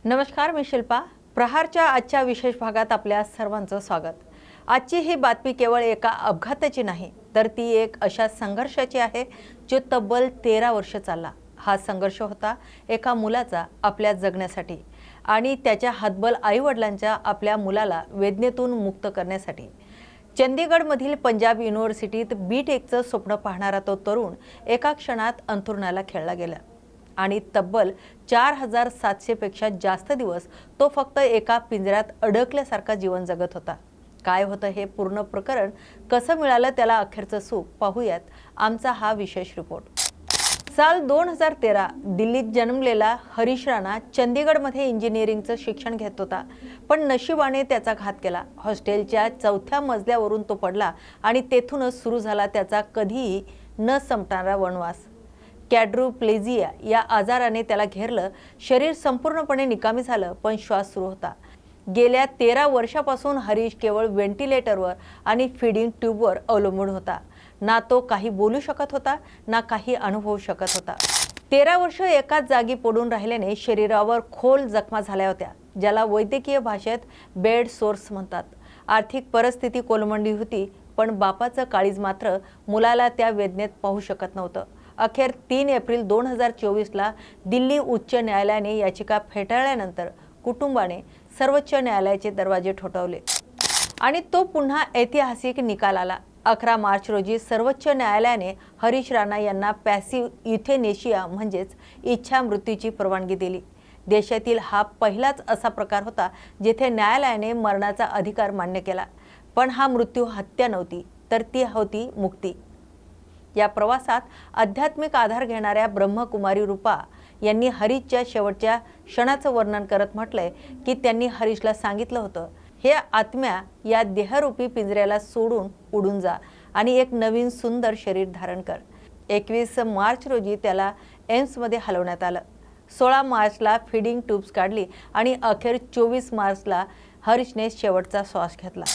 नमस्कार, मी शिल्पा। प्रहारच्या आजच्या विशेष भागात आपल्या सर्वांचं स्वागत। आजची ही बातमी केवळ एका अपघाताची नाही, तर ती एक अशा संघर्षाची आहे जो तब्बल 13 वर्ष चालला। हा संघर्ष होता एका मुलाचा आपल्या जगण्यासाठी आणि त्याच्या हातबल आईवडिलांच्या आपल्या मुलाला वेदनेतून मुक्त करण्यासाठी। चंदीगडमधील पंजाब युनिव्हर्सिटीत बी.टेकचं स्वप्न पाहणारा तो तरुण एका क्षणात अंथरुणाला खेळला गेला आणि तब्बल 4700 पेक्षा जास्त दिवस तो फक्त एका पिंजऱ्यात अडकल्यासारखा जीवन जगत होता। काय होतं हे पूर्ण प्रकरण, कसं मिळालं त्याला अखेरचं सुख, पाहूयात आमचा हा विशेष रिपोर्ट। साल 2013 दिल्लीत जन्मलेला हरीश राणा चंदीगडमध्ये इंजिनिअरिंगचं शिक्षण घेत होता, पण नशिबाने त्याचा घात केला। हॉस्टेलच्या 4थ्या मजल्यावरून तो पडला आणि तेथूनच सुरू झाला त्याचा कधीही न संपणारा वनवास। क्वाड्रुप्लेजिया या आजाराने त्याला घेरलं, शरीर संपूर्णपणे निकामी झालं, पण श्वास सुरू होता। गेल्या 13 वर्षापासून हरीश केवळ व्हेंटिलेटरवर आणि फीडिंग ट्यूबवर अवलंबून होता। ना तो काही बोलू शकत होता, ना काही अनुभवू शकत होता। 13 वर्ष एकाच जागी पडून राहिल्याने शरीरावर खोल जखमा झाल्या होत्या, ज्याला वैद्यकीय भाषेत बेड सोर्स म्हणतात। आर्थिक परिस्थिती कोलमडली होती, पण बापाचं काळीज मात्र मुलाला त्या वेदनेत पाहू शकत नव्हतं। अखेर 3 एप्रिल 2024ला दिल्ली उच्च न्यायालयाने याचिका फेटाळल्यानंतर कुटुंबाने सर्वोच्च न्यायालयाचे दरवाजे ठोठावले आणि तो पुन्हा ऐतिहासिक निकाल आला। 11 मार्च रोजी सर्वोच्च न्यायालयाने हरीश राणा यांना पॅसिव्ह युथेनेशिया म्हणजेच इच्छा मृत्यूची परवानगी दिली। देशातील हा पहिलाच असा प्रकार होता जिथे न्यायालयाने मरणाचा अधिकार मान्य केला। पण हा मृत्यू हत्या नव्हती, तर ती होती मुक्ती। या प्रवासात आध्यात्मिक आधार घेणाऱ्या ब्रह्मकुमारी रूपा यांनी हरीशच्या शेवटच्या क्षणाचं वर्णन करत म्हटलंय की त्यांनी हरीशला सांगितलं होतं, हे आत्म्या या देहरूपी पिंजऱ्याला सोडून उडून जा आणि एक नवीन सुंदर शरीर धारण कर। 21 मार्च रोजी त्याला एम्समध्ये हलवण्यात आलं। 16 मार्चला फीडिंग ट्यूब्स काढली आणि अखेर 24 मार्चला हरीशने शेवटचा श्वास घेतला।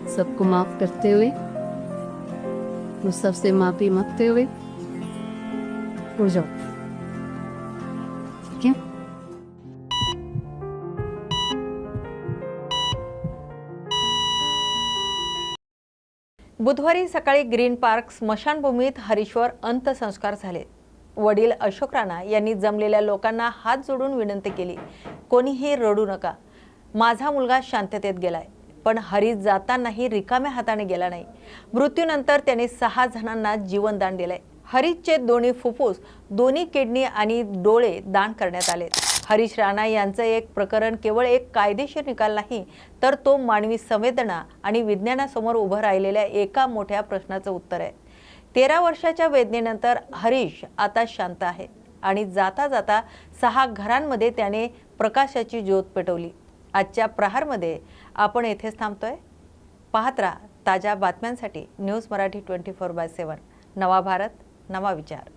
सबको माफ करते हुए, उन सबसे माफी मांगते हुए उड़ जाओ, ठीक है। बुधवारी सकाळी ग्रीन पार्क स्मशानभूमीत हरीशवर अंत्यसंस्कार झाले। वडील अशोक राणा यांनी जमलेल्या लोकांना हात जोडून विनंती केली, कोणीही रडू नका, माझा मुलगा शांततेत गेलाय। पण हरीश जातानाही रिकाम्या हाताने गेला नाही। मृत्यूनंतर त्याने 6 जणांना जीवनदान दिलंय। हरीशचे दोन्ही फुफ्फुस, दोन्ही किडनी आणि डोळे दान करण्यात आले। हरीश राणा यांचं एक प्रकरण केवळ एक कायदेशीर निकाल नाही, तर तो मानवी संवेदना आणि विज्ञानासमोर उभं राहिलेल्या एका मोठ्या प्रश्नाचं उत्तर आहे। 13 वर्षाच्या वेदनेनंतर हरीश आता शांत आहे आणि जाता जाता 6 घरांमध्ये त्याने प्रकाशाची ज्योत पेटवली। आजच्या प्रहारमध्ये आपण येथेच थांबतोय। पाहत राहा ताज्या बातम्यांसाठी न्यूज मराठी 24/7। नवा भारत, नवा विचार।